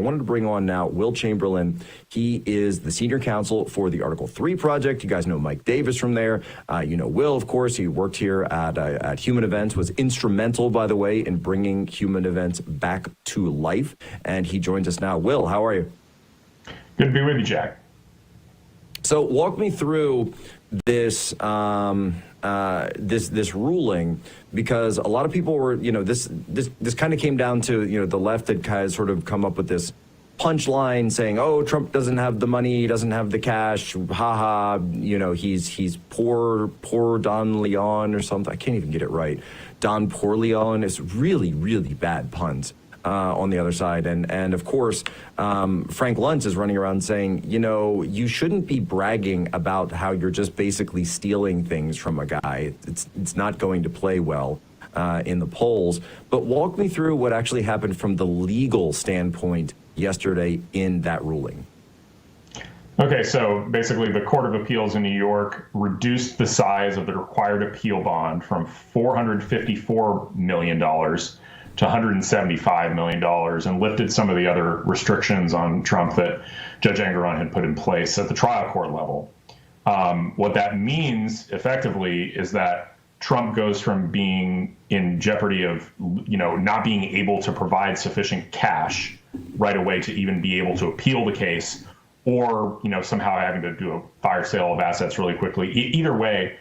wanted to bring on now Will Chamberlain. He is the senior counsel for the Article 3 project. You guys know Mike Davis from there. You know Will, of course. He worked here at Human Events, was instrumental, by the way, in bringing Human Events back to life. And he joins us now. Will, how are you? Good to be with you, Jack. So walk me through this this ruling, because a lot of people were, this kind of came down to, the left had kind of sort of come up with this punchline saying, oh, Trump doesn't have the money, doesn't have the cash, haha, he's poor Don Leon or something. I can't even get it right. Don Poor Leon. It's really, really bad puns. On the other side. And of course, Frank Luntz is running around saying, you shouldn't be bragging about how you're just basically stealing things from a guy. It's not going to play well in the polls. But walk me through what actually happened from the legal standpoint yesterday in that ruling. Okay, so basically the Court of Appeals in New York reduced the size of the required appeal bond from $454 million to $175 million, and lifted some of the other restrictions on Trump that Judge Engoron had put in place at the trial court level. What that means effectively is that Trump goes from being in jeopardy of, not being able to provide sufficient cash right away to even be able to appeal the case, or, somehow having to do a fire sale of assets really quickly. Either way,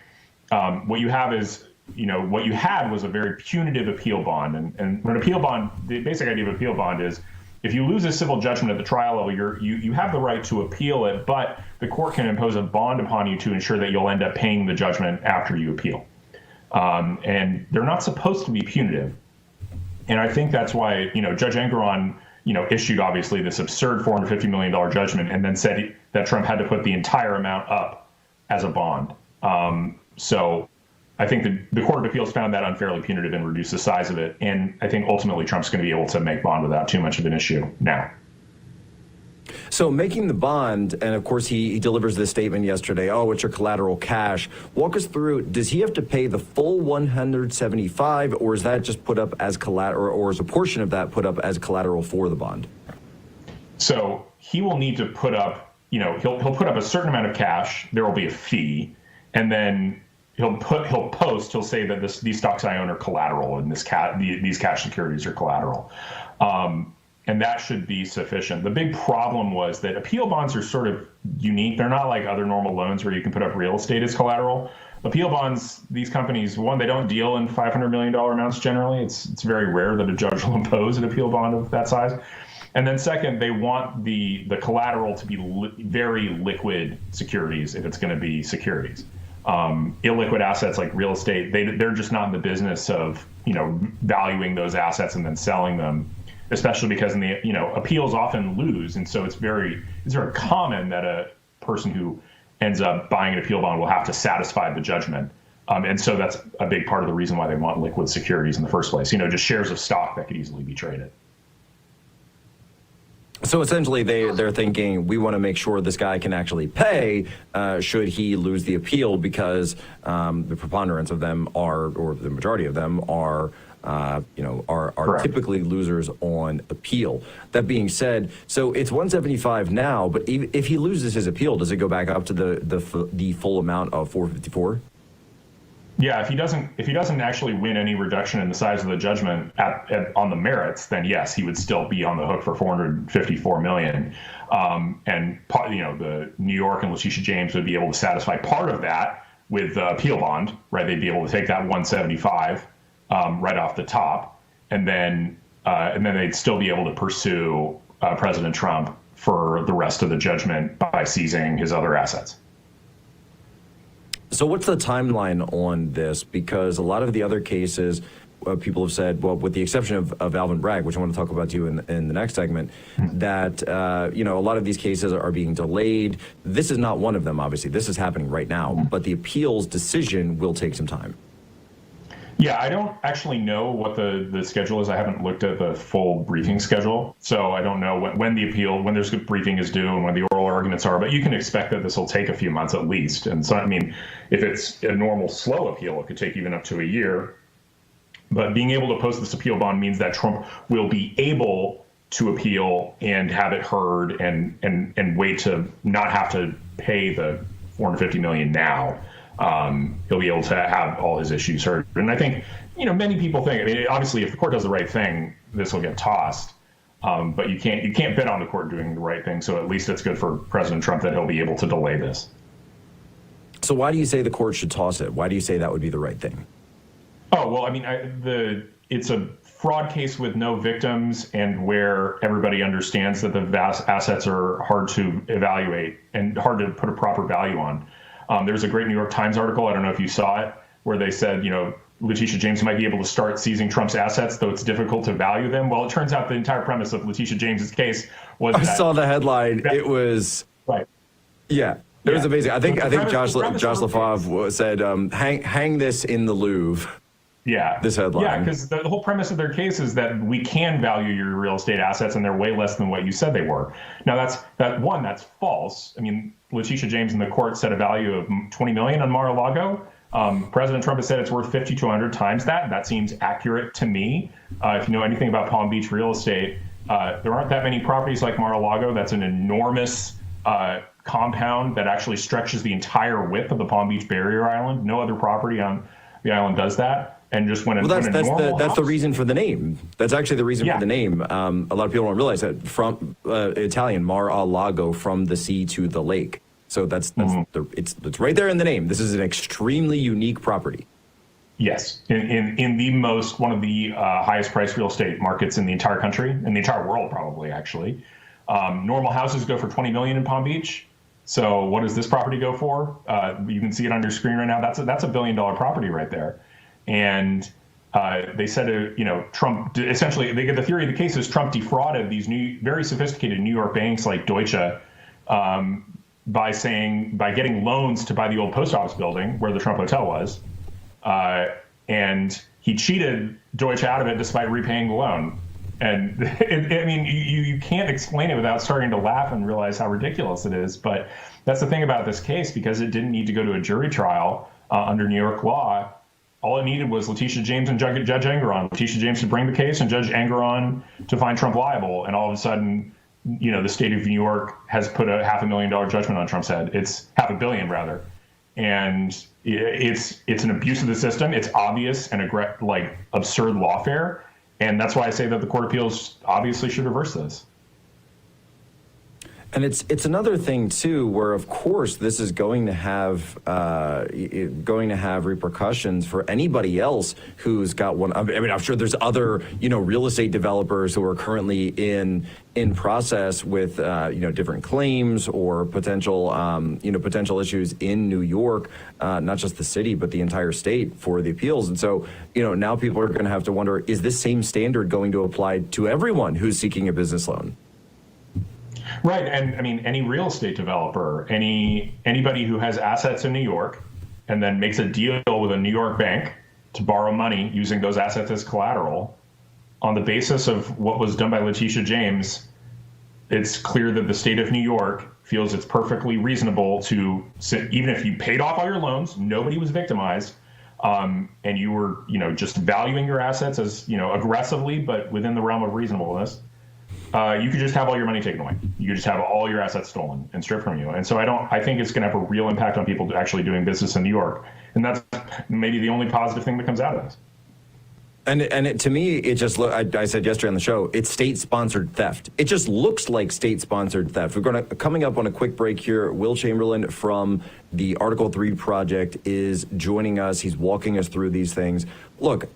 what you have is, what you had was a very punitive appeal bond. And when an appeal bond, the basic idea of appeal bond is if you lose a civil judgment at the trial level, you have the right to appeal it, but the court can impose a bond upon you to ensure that you'll end up paying the judgment after you appeal. And they're not supposed to be punitive. And I think that's why, Judge Engoron, issued obviously this absurd $450 million judgment and then said that Trump had to put the entire amount up as a bond. So I think the Court of Appeals found that unfairly punitive and reduced the size of it. And I think ultimately Trump's going to be able to make bond without too much of an issue now. So making the bond, and of course he delivers this statement yesterday, oh, it's your collateral cash. Walk us through, does he have to pay the full 175, or is that just put up as collateral, or is a portion of that put up as collateral for the bond? So he will need to put up, he'll put up a certain amount of cash, there will be a fee, and then he'll say that these stocks I own are collateral, and these cash securities are collateral. And that should be sufficient. The big problem was that appeal bonds are sort of unique. They're not like other normal loans where you can put up real estate as collateral. Appeal bonds, these companies, one, they don't deal in $500 million amounts generally. It's very rare that a judge will impose an appeal bond of that size. And then second, they want the collateral to be very liquid securities if it's going to be securities. Illiquid assets like real estate, they're just not in the business of, valuing those assets and then selling them, especially because in the, appeals often lose. And so it's very common that a person who ends up buying an appeal bond will have to satisfy the judgment. And so that's a big part of the reason why they want liquid securities in the first place, just shares of stock that could easily be traded. So essentially they're thinking, we want to make sure this guy can actually pay should he lose the appeal, because the preponderance of them are, or the majority of them are, typically losers on appeal. That being said, so it's 175 now, but if he loses his appeal, does it go back up to the full amount of 454? Yeah, if he doesn't actually win any reduction in the size of the judgment on the merits, then yes, he would still be on the hook for $454 million. And the New York and Letitia James would be able to satisfy part of that with the appeal bond, right? They'd be able to take that 175 right off the top, and then they'd still be able to pursue President Trump for the rest of the judgment by seizing his other assets. So what's the timeline on this? Because a lot of the other cases, people have said, well, with the exception of Alvin Bragg, which I want to talk about to you in the next segment, that, a lot of these cases are being delayed. This is not one of them, obviously. This is happening right now, but the appeals decision will take some time. Yeah, I don't actually know what the schedule is. I haven't looked at the full briefing schedule, so I don't know when there's a briefing is due and when the oral arguments are, but you can expect that this will take a few months at least. And so, if it's a normal slow appeal, it could take even up to a year. But being able to post this appeal bond means that Trump will be able to appeal and have it heard and wait to not have to pay the $450 million now. He'll be able to have all his issues heard. And I think, many people think, I mean, obviously, if the court does the right thing, this will get tossed. But you can't bet on the court doing the right thing. So at least it's good for President Trump that he'll be able to delay this. So why do you say the court should toss it? Why do you say that would be the right thing? Oh, well, I mean, it's a fraud case with no victims and where everybody understands that the vast assets are hard to evaluate and hard to put a proper value on. There's a great New York Times article, I don't know if you saw it, where they said, Letitia James might be able to start seizing Trump's assets, though it's difficult to value them. Well, it turns out the entire premise of Letitia James's case was I saw the headline. It was right. Yeah, it was amazing. I think Josh LaFave said, hang this in the Louvre. Yeah. This headline. Yeah, because the whole premise of their case is that we can value your real estate assets and they're way less than what you said they were. Now that's false. I mean, Letitia James in the court set a value of $20 million on Mar-a-Lago. President Trump has said it's worth 50 to 100 times that. That seems accurate to me. If you know anything about Palm Beach real estate, there aren't that many properties like Mar-a-Lago. That's an enormous compound that actually stretches the entire width of the Palm Beach barrier island. No other property on the island does that. And just when that's the reason for the name. That's actually the reason for the name. A lot of people don't realize that from Italian Mar-a-Lago, from the sea to the lake. So it's right there in the name. This is an extremely unique property. Yes, in the one of the highest priced real estate markets in the entire country, in the entire world, probably actually. Normal houses go for $20 million in Palm Beach. So what does this property go for? You can see it on your screen right now. That's a $1 billion property right there. And they said, Trump essentially, the theory of the case is Trump defrauded these very sophisticated New York banks like Deutsche by getting loans to buy the old post office building where the Trump Hotel was. And he cheated Deutsche out of it despite repaying the loan. And I mean, you can't explain it without starting to laugh and realize how ridiculous it is. But that's the thing about this case, because it didn't need to go to a jury trial under New York law. All it needed was Letitia James and Judge Engoron. Letitia James to bring the case and Judge Engoron to find Trump liable. And all of a sudden, the state of New York has put a $500,000 judgment on Trump's head. It's $500 million rather. And it's an abuse of the system. It's obvious and absurd lawfare. And that's why I say that the Court of Appeals obviously should reverse this. And it's another thing too, where of course this is going to have repercussions for anybody else who's got one. I mean, I'm sure there's other real estate developers who are currently in process with different claims or potential issues in New York, not just the city but the entire state for the appeals. And so now people are going to have to wonder: is this same standard going to apply to everyone who's seeking a business loan? Right, and I mean, any real estate developer, anybody who has assets in New York and then makes a deal with a New York bank to borrow money using those assets as collateral, on the basis of what was done by Letitia James, it's clear that the state of New York feels it's perfectly reasonable to, even if you paid off all your loans, nobody was victimized, and you were, just valuing your assets as, aggressively, but within the realm of reasonableness. You could just have all your money taken away. You could just have all your assets stolen and stripped from you. And so I think it's going to have a real impact on people actually doing business in New York. And that's maybe the only positive thing that comes out of this. And to me, it just I said yesterday on the show, it's state-sponsored theft. It just looks like state-sponsored theft. We're coming up on a quick break here. Will Chamberlain from the Article 3 Project is joining us. He's walking us through these things. Look,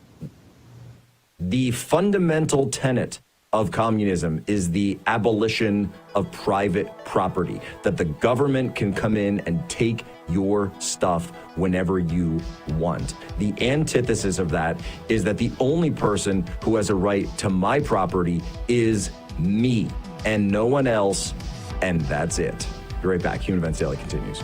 the fundamental tenet of communism is the abolition of private property, that the government can come in and take your stuff whenever you want. The antithesis of that is that the only person who has a right to my property is me and no one else, and that's it. Be right back. Human Events Daily continues.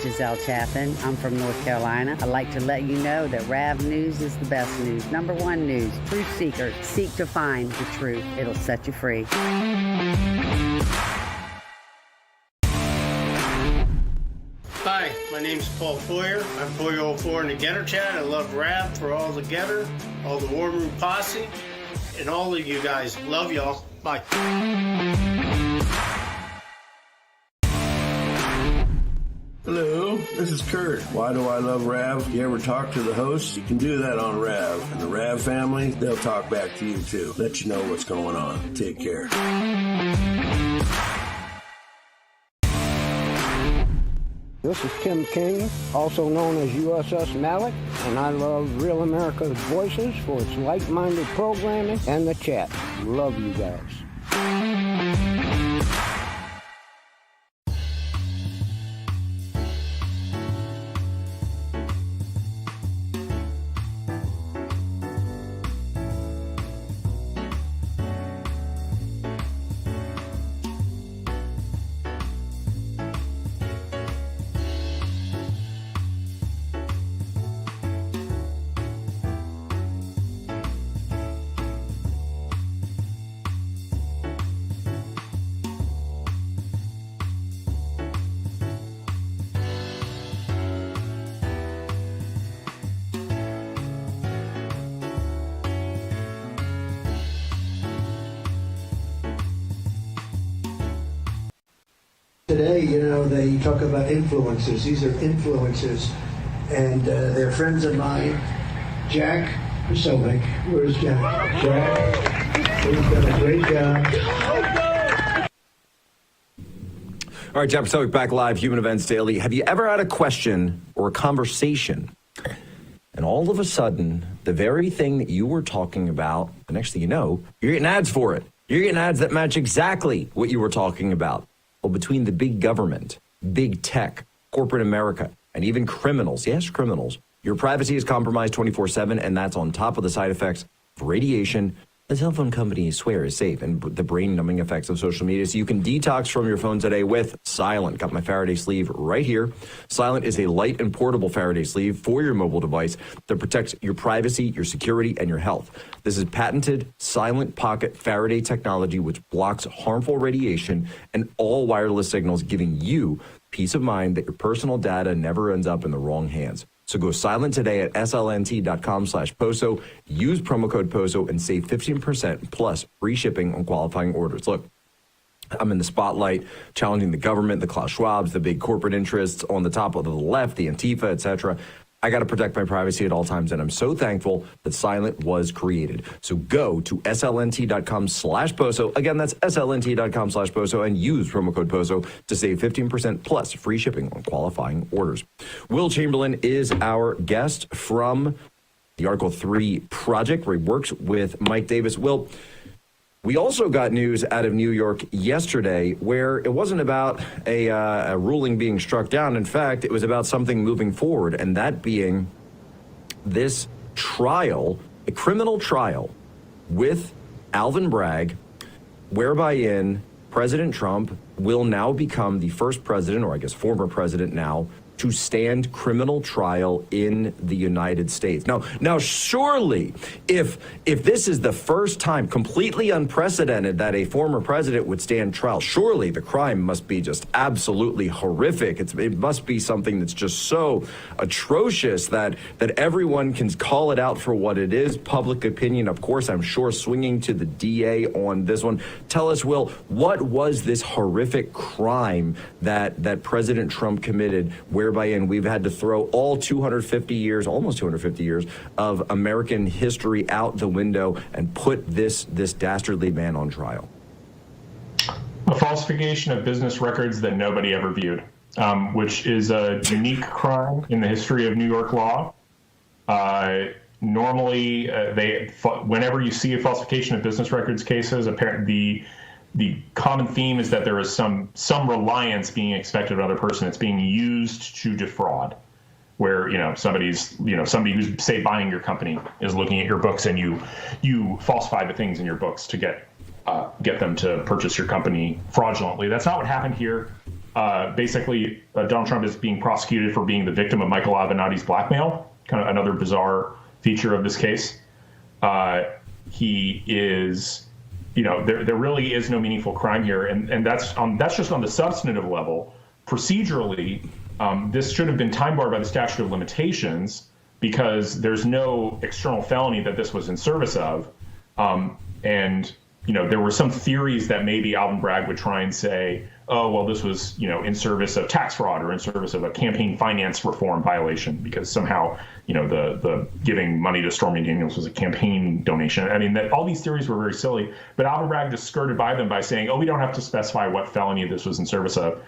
Giselle Chaffin. I'm from North Carolina. I'd like to let you know that RAV News is the best news. Number one news. Truth seekers seek to find the truth. It'll set you free. Hi, my name's Paul Foyer. I'm Foyer04 in the Getter Chat. I love RAV for all the Getter, all the War Room Posse, and all of you guys. Love y'all. Bye. Hello, this is Kurt. Why do I love RAV? If you ever talk to the host, you can do that on RAV. And the RAV family, they'll talk back to you too. Let you know what's going on. Take care. This is Tim King, also known as USS Malik, and I love Real America's Voices for its like-minded programming and the chat. Love you guys. Today, they talk about influencers. These are influencers, and they're friends of mine. Jack Posobiec. Where's Jack? Jack, he's done a great job. All right, Jack Posobiec back live, Human Events Daily. Have you ever had a question or a conversation, and all of a sudden, the very thing that you were talking about, the next thing you know, you're getting ads for it. You're getting ads that match exactly what you were talking about. Well, between the big government, big tech, corporate America, and even criminals, yes, criminals, your privacy is compromised 24/7, and that's on top of the side effects of radiation. The cell phone companies swear is safe, and the brain-numbing effects of social media. So you can detox from your phone today with Silent. Got my Faraday sleeve right here. Silent is a light and portable Faraday sleeve for your mobile device that protects your privacy, your security, and your health. This is patented Silent Pocket Faraday technology, which blocks harmful radiation and all wireless signals, giving you peace of mind that your personal data never ends up in the wrong hands. So go silent today at slnt.com/POSO. Use promo code POSO and save 15% plus free shipping on qualifying orders. Look, I'm in the spotlight challenging the government, the Klaus Schwabs, the big corporate interests on the top of the left, the Antifa, etc. I got to protect my privacy at all times, and I'm so thankful that Silent was created. So go to slnt.com/POSO. Again, that's slnt.com/POSO, and use promo code POSO to save 15% plus free shipping on qualifying orders. Will Chamberlain is our guest from the Article 3 Project, where he works with Mike Davis. Will, we also got news out of New York yesterday where it wasn't about a ruling being struck down. In fact, it was about something moving forward, and that being this trial, a criminal trial with Alvin Bragg, whereby in President Trump will now become the first president, or I guess former president now, to stand criminal trial in the United States. Now, surely, if this is the first time, completely unprecedented, that a former president would stand trial, surely the crime must be just absolutely horrific. It must be something that's just so atrocious that everyone can call it out for what it is. Public opinion, of course, I'm sure, swinging to the DA on this one. Tell us, Will, what was this horrific crime that President Trump committed, whereby we've had to throw all 250 years, almost 250 years of American history out the window and put this dastardly man on trial? A falsification of business records that nobody ever viewed, which is a unique crime in the history of New York law. Normally, whenever you see a falsification of business records cases, apparently the common theme is that there is some reliance being expected of another person. It's being used to defraud, where somebody who's, say, buying your company is looking at your books, and you falsify the things in your books to get them to purchase your company fraudulently. That's not what happened here. basically, Donald Trump is being prosecuted for being the victim of Michael Avenatti's blackmail, kind of another bizarre feature of this case. He is, there really is no meaningful crime here, and that's just on the substantive level. Procedurally, this should have been time barred by the statute of limitations because there's no external felony that this was in service of. And there were some theories that maybe Alvin Bragg would try and say, oh, well, this was, in service of tax fraud or in service of a campaign finance reform violation because somehow, the giving money to Stormy Daniels was a campaign donation. I mean, all these theories were very silly, but Alvin Bragg just skirted by them by saying, oh, we don't have to specify what felony this was in service of.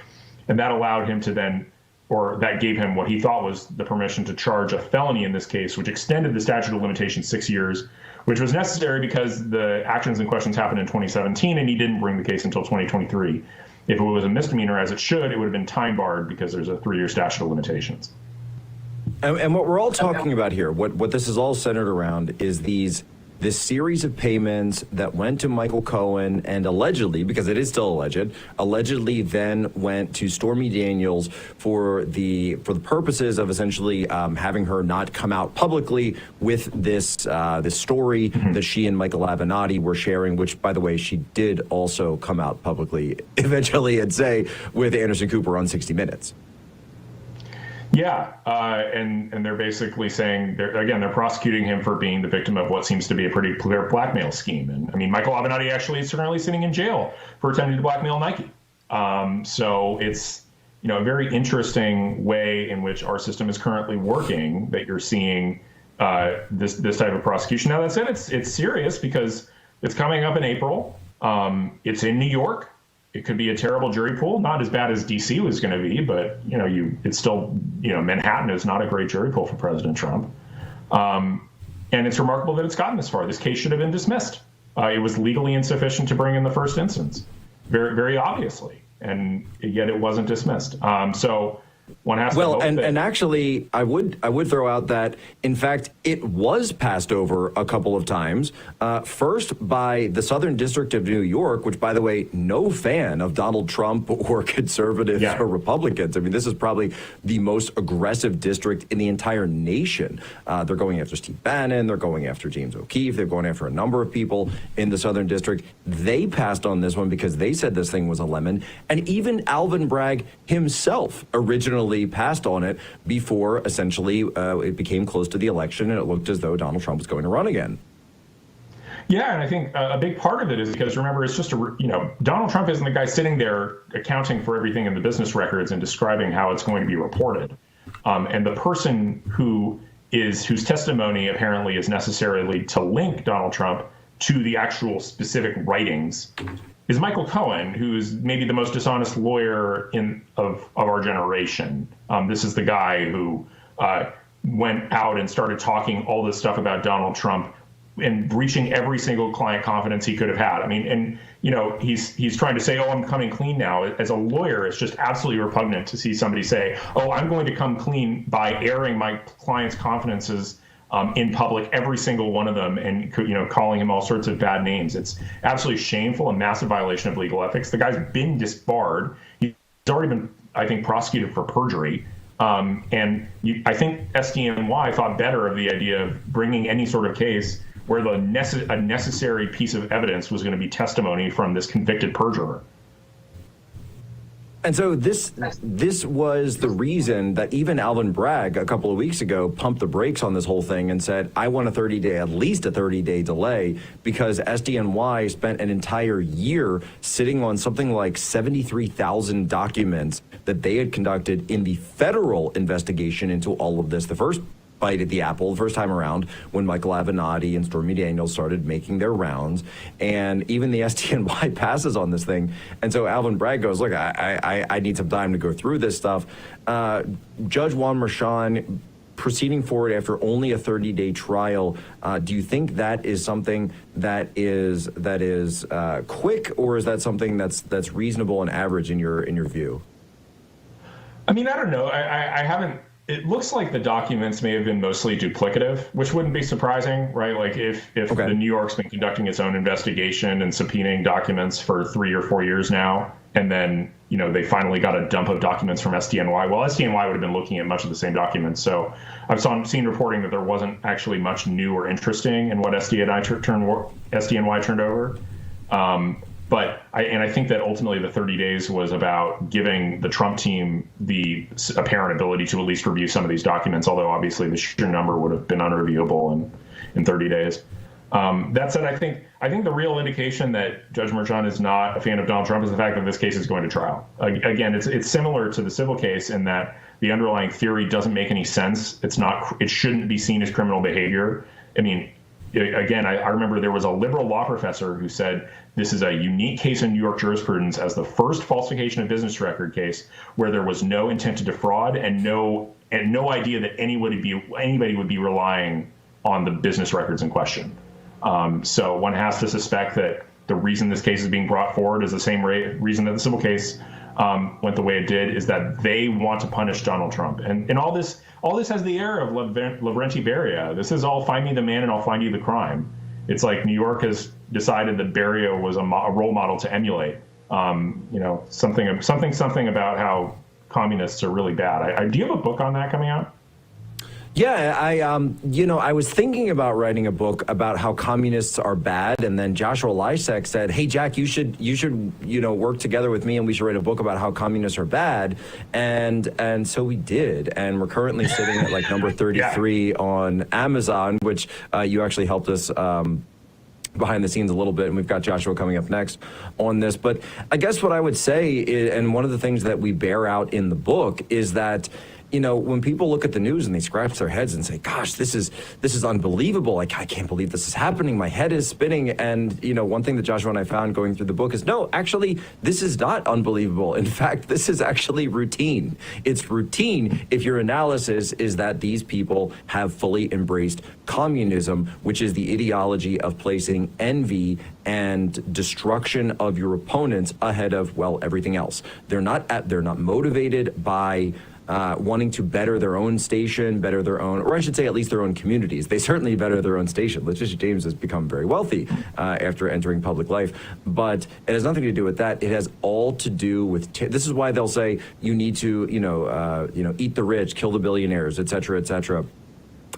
And that allowed him to then, or that gave him what he thought was the permission to charge a felony in this case, which extended the statute of limitations 6 years, which was necessary because the actions and questions happened in 2017 and he didn't bring the case until 2023. If it was a misdemeanor, as it should, it would have been time barred because there's a 3-year statute of limitations. And what we're all talking about here, what this is all centered around is this series of payments that went to Michael Cohen and allegedly, because it is still alleged, then went to Stormy Daniels for the purposes of essentially having her not come out publicly with this story that she and Michael Avenatti were sharing, which, by the way, she did also come out publicly eventually and say with Anderson Cooper on 60 Minutes. Yeah, and they're basically saying, they're prosecuting him for being the victim of what seems to be a pretty clear blackmail scheme. And I mean, Michael Avenatti actually is currently sitting in jail for attempting to blackmail Nike. So it's, a very interesting way in which our system is currently working that you're seeing this type of prosecution. Now, that said, it's serious because it's coming up in April. It's in New York. It could be a terrible jury pool, not as bad as D.C. was going to be, but it's still, Manhattan is not a great jury pool for President Trump. And it's remarkable that it's gotten this far. This case should have been dismissed. It was legally insufficient to bring in the first instance, very, very obviously, and yet it wasn't dismissed. So one has to hope and actually, I would throw out that, in fact, it was passed over a couple of times. First by the Southern District of New York, which, by the way, no fan of Donald Trump or conservatives or Republicans. I mean, this is probably the most aggressive district in the entire nation. They're going after Steve Bannon. They're going after James O'Keefe. They're going after a number of people in the Southern District. They passed on this one because they said this thing was a lemon. And even Alvin Bragg himself originally passed on it before essentially it became close to the election and it looked as though Donald Trump was going to run again. Yeah, and I think a big part of it is because, remember, it's just Donald Trump isn't the guy sitting there accounting for everything in the business records and describing how it's going to be reported. And the person whose testimony apparently is necessarily to link Donald Trump to the actual specific writings is Michael Cohen, who's maybe the most dishonest lawyer of our generation. This is the guy who went out and started talking all this stuff about Donald Trump and breaching every single client confidence he could have had. I mean, and he's trying to say, oh, I'm coming clean now. As a lawyer, it's just absolutely repugnant to see somebody say, oh, I'm going to come clean by airing my client's confidences in public, every single one of them, and calling him all sorts of bad names. It's absolutely shameful, a massive violation of legal ethics. The guy's been disbarred. He's already been, I think, prosecuted for perjury. I think SDNY thought better of the idea of bringing any sort of case where a necessary piece of evidence was going to be testimony from this convicted perjurer. And so this was the reason that even Alvin Bragg a couple of weeks ago pumped the brakes on this whole thing and said, I want at least a 30-day delay, because SDNY spent an entire year sitting on something like 73,000 documents that they had conducted in the federal investigation into all of this. The first bite at the apple the first time around when Michael Avenatti and Stormy Daniels started making their rounds, and even the SDNY passes on this thing. And so Alvin Bragg goes, look, I need some time to go through this stuff. Judge Juan Merchan proceeding forward after only a 30-day trial, do you think that is something that is quick, or is that something that's reasonable and average in your view? I mean, I don't know. I haven't It looks like the documents may have been mostly duplicative, which wouldn't be surprising, right? Like if Okay. the New York's been conducting its own investigation and subpoenaing documents for 3 or 4 years now, and then, they finally got a dump of documents from SDNY. Well, SDNY would have been looking at much of the same documents. So I've seen reporting that there wasn't actually much new or interesting in what SDNY turned over. But I think that ultimately the 30 days was about giving the Trump team the apparent ability to at least review some of these documents, although obviously the sheer number would have been unreviewable in 30 days. That said, I think the real indication that Judge Merchan is not a fan of Donald Trump is the fact that this case is going to trial. Again, it's similar to the civil case in that the underlying theory doesn't make any sense. It shouldn't be seen as criminal behavior. I mean, again, I remember there was a liberal law professor who said this is a unique case in New York jurisprudence as the first falsification of business record case where there was no intent to defraud and no idea that anybody would be relying on the business records in question. So one has to suspect that the reason this case is being brought forward is the same reason that the civil case went the way it did, is that they want to punish Donald Trump. And all this has the air of Lavrenti Beria. This is all find me the man and I'll find you the crime. It's like New York has decided that Beria was a role model to emulate. Something about how communists are really bad. Do you have a book on that coming out? Yeah, I was thinking about writing a book about how communists are bad, and then Joshua Lysak said, "Hey, Jack, you should, work together with me, and we should write a book about how communists are bad." And so we did, and we're currently sitting at like number 33 on Amazon, which you actually helped us behind the scenes a little bit, and we've got Joshua coming up next on this. But I guess what I would say is, and one of the things that we bear out in the book is that, when people look at the news and they scratch their heads and say, gosh, this is unbelievable. Like, I can't believe this is happening. My head is spinning. And, one thing that Joshua and I found going through the book is, no, actually, this is not unbelievable. In fact, this is actually routine. It's routine if your analysis is that these people have fully embraced communism, which is the ideology of placing envy and destruction of your opponents ahead of, well, everything else. They're not motivated by wanting to better their own station, better their own, or I should say at least their own communities. They certainly better their own station. Letitia James has become very wealthy after entering public life, but it has nothing to do with that. It has all to do with, this is why they'll say you need to, eat the rich, kill the billionaires, et cetera,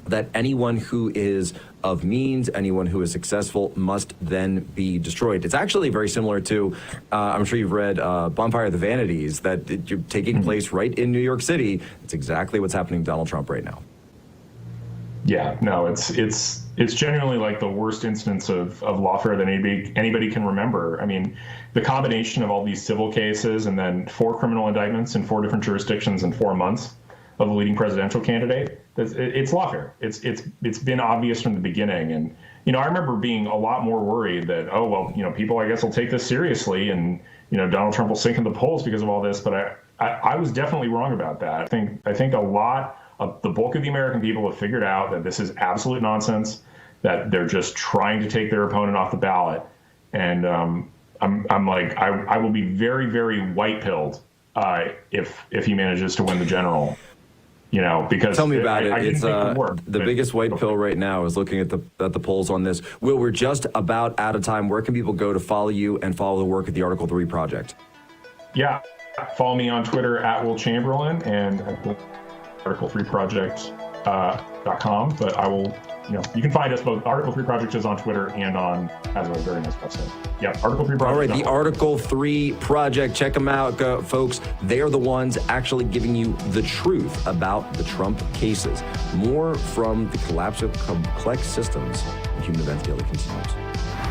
that anyone who is of means, anyone who is successful must then be destroyed. It's actually very similar to, I'm sure you've read Bonfire of the Vanities, that taking place right in New York City. It's exactly what's happening to Donald Trump right now. Yeah, no, it's genuinely like the worst instance of lawfare that anybody can remember. I mean, the combination of all these civil cases and then 4 criminal indictments in 4 different jurisdictions in 4 months of a leading presidential candidate, it's lawfare. It's been obvious from the beginning. And, I remember being a lot more worried that, people, I guess, will take this seriously and, Donald Trump will sink in the polls because of all this. But I was definitely wrong about that. I think a lot of the bulk of the American people have figured out that this is absolute nonsense, that they're just trying to take their opponent off the ballot. And I'm like, I will be very, very white-pilled if he manages to win the general. Because tell me about it. It's the biggest white pill right now is looking at the polls on this. Will, we're just about out of time. Where can people go to follow you and follow the work of the Article 3 Project? Yeah, follow me on Twitter at Will Chamberlain and at article3project.com. But I will, you can find us both. Article 3 Project is on Twitter and has a very nice website. Yeah, Article 3 Project. All right, the Article 3 Project. Check them out, folks. They're the ones actually giving you the truth about the Trump cases. More from the collapse of complex systems. Human Events Daily continues.